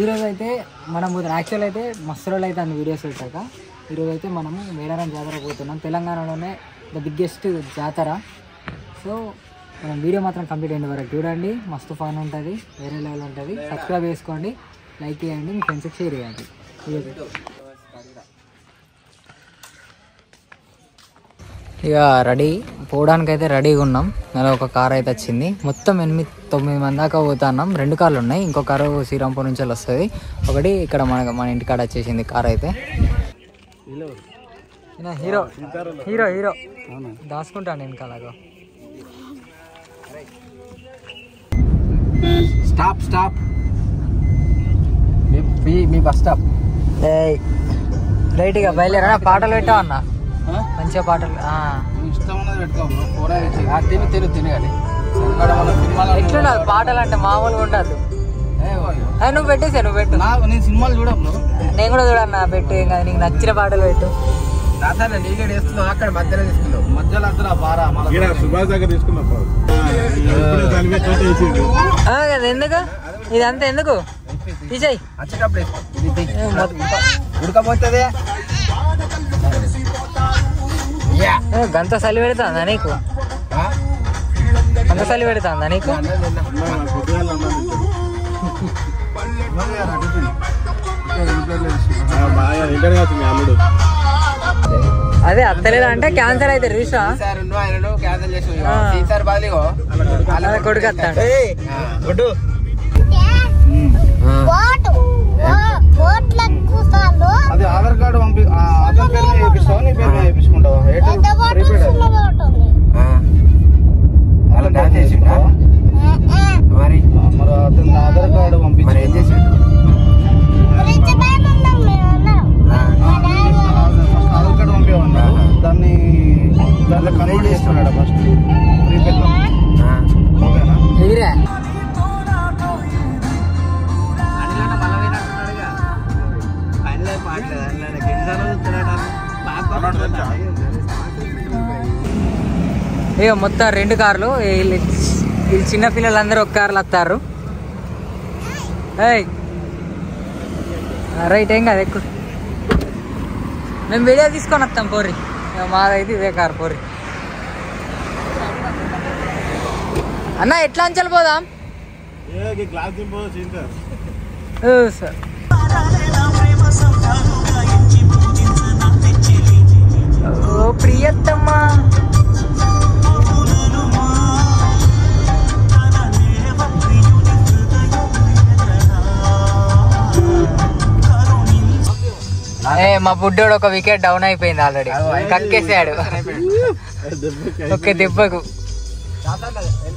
ఈరోజు అయితే మనం యాక్చువల్ అయితే మస్తు రోజులు అయితే అన్ని వీడియోస్ పెట్టాక ఈరోజు అయితే మనము మేడారం జాతర పోతున్నాం. తెలంగాణలోనే ద బిగ్గెస్ట్ జాతర. సో మనం వీడియో మాత్రం కంప్లీట్ అయిన వరకు చూడండి, మస్తు ఫన్ ఉంటుంది, వేరే లెవెల్ ఉంటుంది. సబ్స్క్రైబ్ చేసుకోండి, లైక్ చేయండి, మీ ఫ్రెండ్స్కి షేర్ చేయండి. ఇక రెడీ పోవడానికైతే రెడీగా ఉన్నాం. నెల ఒక కార్ అయితే వచ్చింది. మొత్తం 8-9 మంది దాకా పోతున్నాం. 2 కార్లు ఉన్నాయి, ఇంకో కారు శ్రీరాంపూర్ నుంచి వస్తుంది, ఒకటి ఇక్కడ మన ఇంటికాడ వచ్చేసింది కార్ అయితే. హీరో హీరో హీరో దాచుకుంటాను వెనకాలగా. స్టాప్ స్టాప్ మీ బస్ స్టాప్. రైట్గా బయలుదేరా. పాటలు పెట్టావు అన్న, మంచిగా పాటలు. ఇష్టం ఉన్నది పెట్టుకోము, తినగాలి. ఎట్లుండదు పాటలు అంటే మామూలుగా ఉండదు. నువ్వు పెట్టేసా, నువ్వు పెట్టు. నేను సినిమాలు చూడము, నేను కూడా చూడన్నా. పెట్టు, ఇంకా నీకు నచ్చిన పాటలు పెట్టు. నీకే వేస్తున్నావు, అక్కడ మధ్యలో తీసుకున్నావు, మధ్యలో అంతా బారా సుభాష్ దగ్గర తీసుకున్నావు. ఎందుకు ఇదంతా ఎందుకు తీసేయి, ఉడకపోతుంది. గంత చలి పెడుతుందా నీకు? గంత చలి పెడుతుందా నీకు? అదే అత్తలేదా అంటే క్యాన్సర్ అయితే చూసా కొడుకు వస్తాడు. అది ఆధార్ కార్డు ఆధార్ పేరు మీద చేపిస్తావా, నీ పేరు మీద చేపించుకుంటావా? మరి అతను ఆధార్ కార్డు పంపించి ఏం చేసిండు? ఆధార్ కార్డు పంపించమన్నాడు, దాన్ని కన్వర్ట్ చేస్తున్నాడు ఫస్ట్ ప్రీపెయిడ్. ఓకేనా? ఇక మొత్తం 2 కార్లు. వీళ్ళు చిన్న పిల్లలందరూ ఒక కార్లు వస్తారు. రైట్, ఏం కాదు, ఎక్కువ. మేము వీడియో తీసుకొని వస్తాం పోరి. మాదైతే ఇదే కారు పోరి. అన్న ఎట్లా అంచెలు పోదాం సార్? ఓ ప్రియతమ్మా, మా బుడ్డోడు ఒక వికెట్ డౌన్ అయిపోయింది ఆల్రెడీ, కక్కేసాడు ఒకే దెబ్బకు.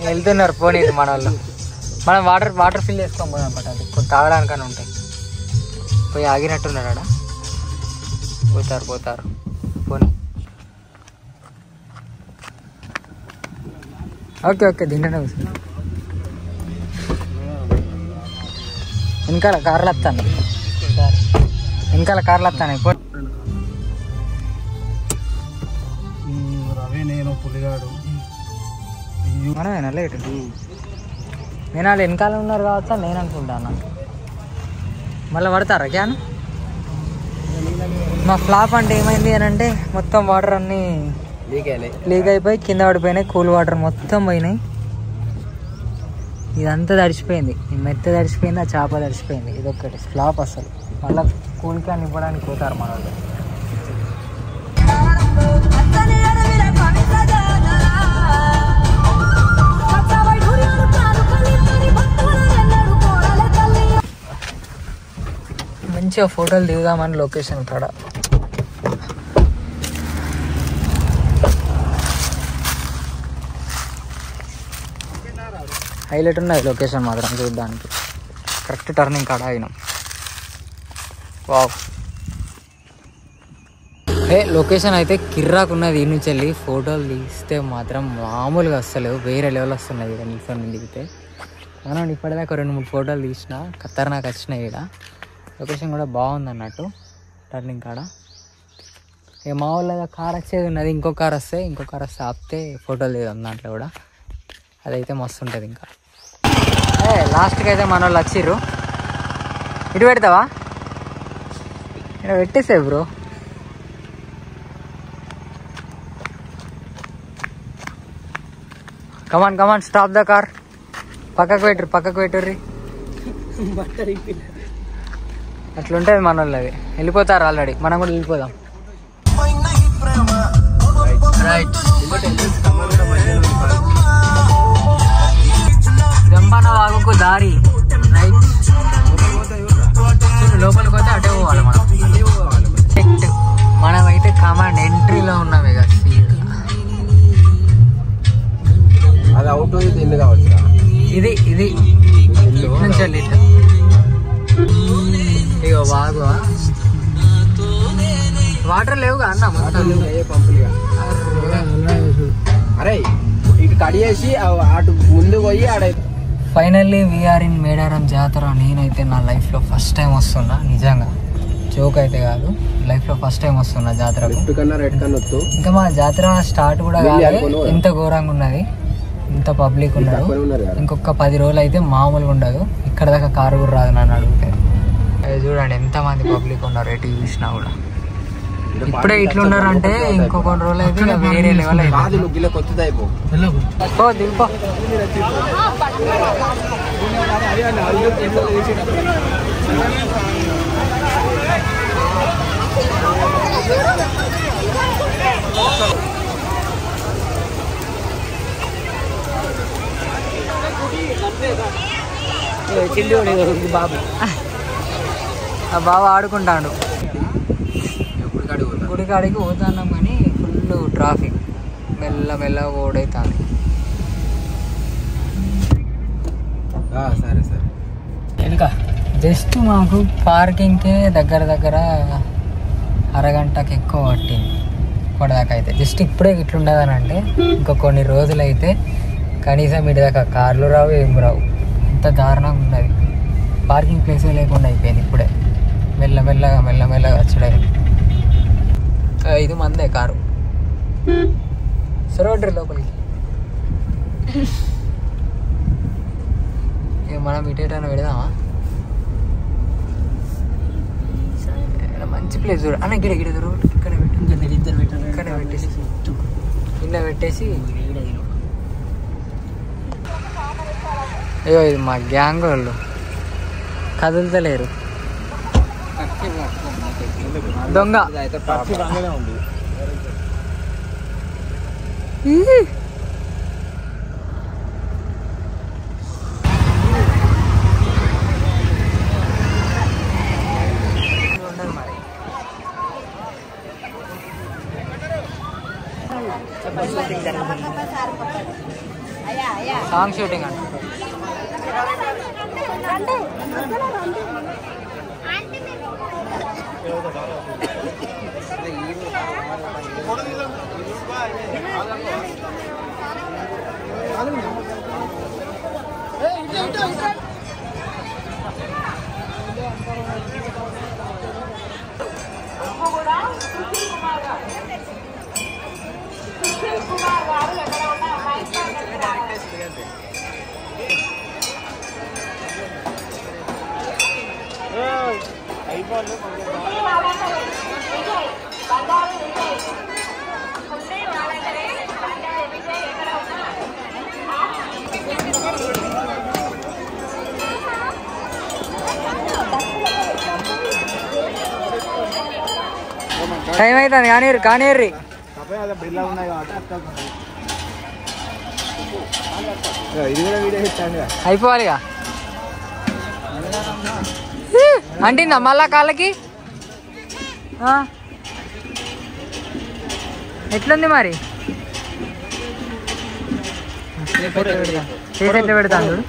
వెళ్తున్నారు పోనీ మన వాళ్ళు. మనం వాటర్ ఫిల్ చేసుకోం పోదాం పట్ట, అది కొంచెం తాగడానికని ఉంటాయి. పోయి ఆగినట్టున్నారు ఆడ, పోతారు పోనీ. ఓకే దీంట్లోనే కూర్చున్నా. వెనకాల కార్లు వస్తాను, రవి నేను పులిగాడు మనమేనా లేటు? నేను వాళ్ళు వెనకాల ఉన్నారు కావచ్చా నేను అనుకుంటాను. మళ్ళీ పడతారా క్యాన్? మా ఫ్లాప్ అంటే ఏమైంది అని అంటే మొత్తం వాటర్ అన్నీ లీక్ అయిపోయి కింద పడిపోయినాయి. కూల్ వాటర్ మొత్తం పోయినాయి. ఇదంతా తడిచిపోయింది, ఈ మెత్త తడిచిపోయింది, ఆ చేప తడిచిపోయింది. ఇదొక్కటి ఫ్లాప్ అసలు. మళ్ళీ కూల్ క్యాన్ ఇవ్వడానికి పోతారు మన వాళ్ళు. మంచిగా ఫోటోలు దిగుదామని లొకేషన్ కాడ. హైలైట్ ఉన్నది లొకేషన్ మాత్రం చూడడానికి. కరెక్ట్ టర్నింగ్ కాడ అయినాం. వావ్, లొకేషన్ అయితే కిర్రాకున్నది. ఈ నుంచి వెళ్ళి ఫోటోలు తీస్తే మాత్రం మామూలుగా వస్తలేవు, వేరే లెవెల్ వస్తున్నాయి. ఇక్కడ నిల్చొని దిగితే మనం ఇప్పటిదాకా 2-3 ఫోటోలు తీసిన ఖతర్నాక్ వచ్చినాయి. ఇక్కడ లొకేషన్ కూడా బాగుంది అన్నట్టు టర్నింగ్ కాడ. ఇక మా వాళ్ళ కార్ వచ్చేది ఉన్నది, ఇంకో కార్ వస్తే ఆపితే ఫోటోలు దిగుదాం దాంట్లో కూడా. అదైతే మస్తు ఉంటుంది. ఇంకా లాస్ట్కి అయితే మన వాళ్ళు వచ్చిర్రు. ఇటు పెడతావా? ఇక్కడ పెట్టేసే bro. Come on come on stop the car. పక్కకు పెట్టుర్రి. అట్లుంటుంది మన వాళ్ళది. వెళ్ళిపోతారు ఆల్రెడీ, మనం కూడా వెళ్ళిపోదాం. రైట్, జంపాన వాగుకు దారి. రైట్, లోపలికి పోతే అటే పోవాలి మనం. మనమైతే కమాండ్ ఎంట్రీలో ఉన్నాం. ఇక అది అవుట్ ఇల్లు కావచ్చు. ఇది నుంచి వెళ్ళి ఇగో వాగు. వాటర్ లేవుగా అన్న, పంపులుగా. అరే ఇటు కడిగేసి అటు ముందు పోయి ఆడ. ఫైనల్లీ వీఆర్ ఇన్ మేడారం జాతర. నేనైతే నా లైఫ్లో ఫస్ట్ టైం వస్తున్నా, నిజంగా జోక్ అయితే కాదు. లైఫ్లో ఫస్ట్ టైం వస్తున్నా జాతరకు. ఇంకా మా జాతర స్టార్ట్ కూడా కాదు, ఇంత ఘోరంగా ఉన్నది, ఇంత పబ్లిక్ ఉన్నారు. ఇంకొక 10 రోజులు అయితే మామూలుగా ఉండదు. ఇక్కడ దాకా కారు కూడా రాదు నన్ను అడిగితే. అది చూడండి ఎంతమంది పబ్లిక్ ఉన్నారు ఎటు చూసినా కూడా. ఇప్పుడే ఇట్లున్నారు అంటే ఇంకో కొన్ని రోజులు అయితే వేరే లెవెల్ అయితే. బాబా ఆడుకుంటాడు. గుడికాడికి పోతున్నాం కానీ ఫుల్ ట్రాఫిక్, మెల్ల ఓడైతుంది. సరే సరే, ఇంకా జస్ట్ మాకు పార్కింగ్కే దగ్గర అరగంటకి ఎక్కువ పట్టింది ఇప్పటిదాకా అయితే. జస్ట్ ఇప్పుడే ఇట్లుండదని అంటే ఇంకా కొన్ని రోజులు అయితే కనీసం ఇటు దాకా కార్లు రావు, ఏం రావు. ఇంత దారుణంగా ఉన్నది. పార్కింగ్ ప్లేసే లేకుండా అయిపోయింది ఇప్పుడే. మెల్లమెల్లగా వచ్చాడు. 5 మందే కారు. సరోడ్రి లోపలికి. మనం ఇటేటైనా పెడదామా? మంచి ప్లేస్ చూడ అన్న. గిడ ఇక్కడ పెట్టేసి ఇన్న పెట్టేసి. అయ్యో ఇది మా గ్యాంగ్ వాళ్ళు కదులుతలేరు. దొంగ సాంగ్ షూటింగ్ అంట. టైం అవుతుంది కానీర్రి. అయిపోవాలిగా. అంటిందా మళ్ళా కాళ్ళకి? ఎట్లుంది మరి? చేసి ఎట్లా పెడతాను చూడు.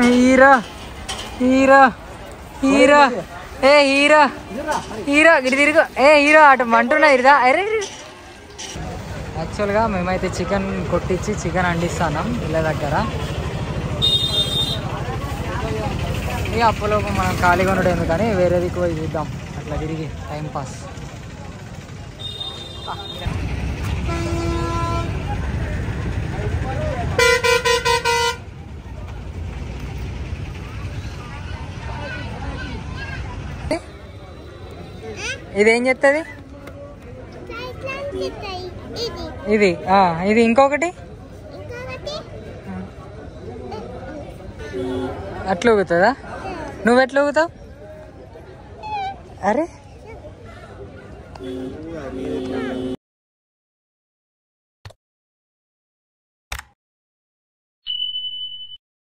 హీరో హీరో హీరో ఏ హీరో ఇటు తిరుగు. ఏ హీరో అటు మంటున్నా ఇరుదా. అరే యాక్చువల్గా మేమైతే చికెన్ కొట్టించి చికెన్ వండిస్తున్నాం ఇళ్ళ దగ్గర. ఇక అప్పలోపు మనం ఖాళీగా ఉండడం ఎందుకని వేరేది పోయి చూద్దాం అట్లా తిరిగి టైం పాస్. ఇదేం చెప్తుంది? ఇది ఇది ఇంకొకటి అట్లా ఊగుతుందా? నువ్వెట్లా ఊగుతావు? అరే